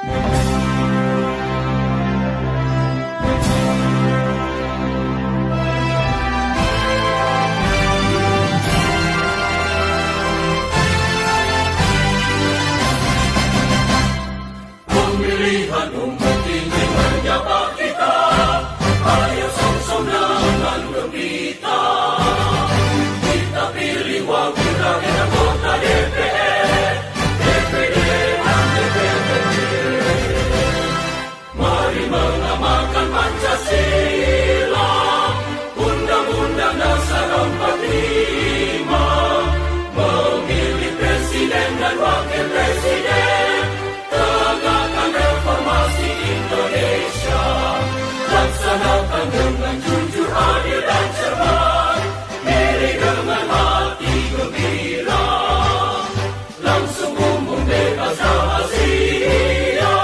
Pemilihan umum ingin menyapa kita, ayo song-song dengan gembira. Kita pilih wakil rakyat anggota DPR, DPD dan DPRD. Mari mengamalkan Pancasila, Undang-Undang Dasar 45, memilih presiden dan wakil presiden, tegakkan reformasi Indonesia, laksanakan dengan jujur, adil dan cermat, pilih dengan hati gembira, langsung umum bebas rahasia,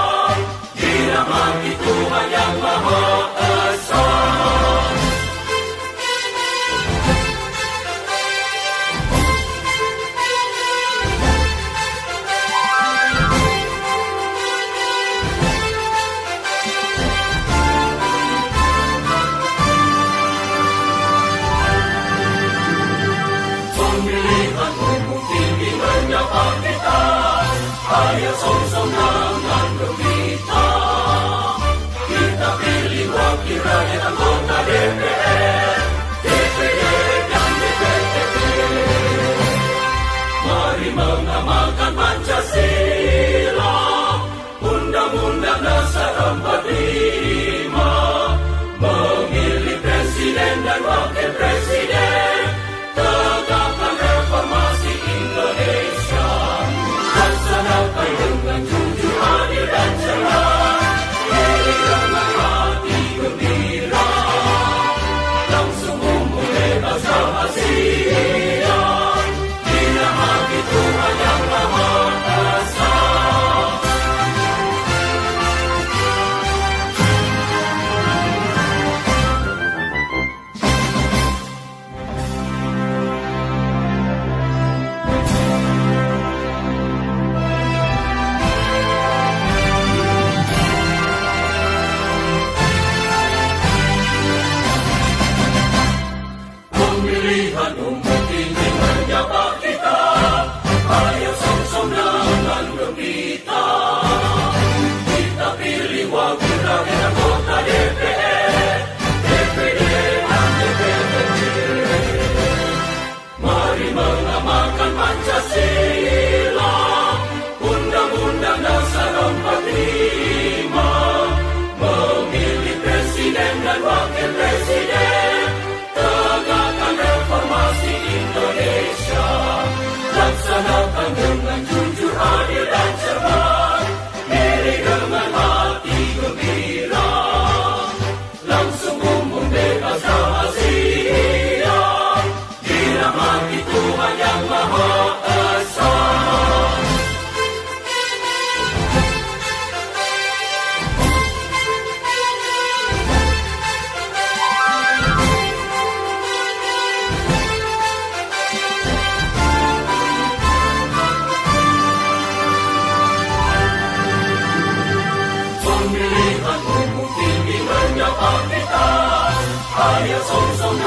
dirahmati Tuhan Yang Maha Esa. Pemilihan umum tinggi menyapa kita, ayo song-song dengan gembira. Kita pilih wakil rakyat anggota DPR, DPD dan DPRD. Mari mengamalkan Pancasila, Undang-Undang Dasar 45, memilih presiden dan wakil presiden, tegakkan reformasi Indonesia, laksanakan dengan jujur, adil dan cermat, pilih dengan hati gembira, langsung umum bebas rahasia, dirahmati Tuhan Yang Maha Esa. Pemilihan umum ingin menyapa kita, ayo song-song dengan gembira. Kita pilih wakil rakyat anggota DPR, DPD dan DPRD. Mari mengamalkan Pancasila, Undang-Undang Dasar 45, memilih presiden dan wakil presiden, tegakkan reformasi Indonesia, laksanakan dengan jujur, adil dan cermat, pilih dengan hati gembira, langsung umum bebas rahasia, dirahmati Tuhan Yang Maha Esa. Pemilihan umum tinggi menyapa kita, ayo song-song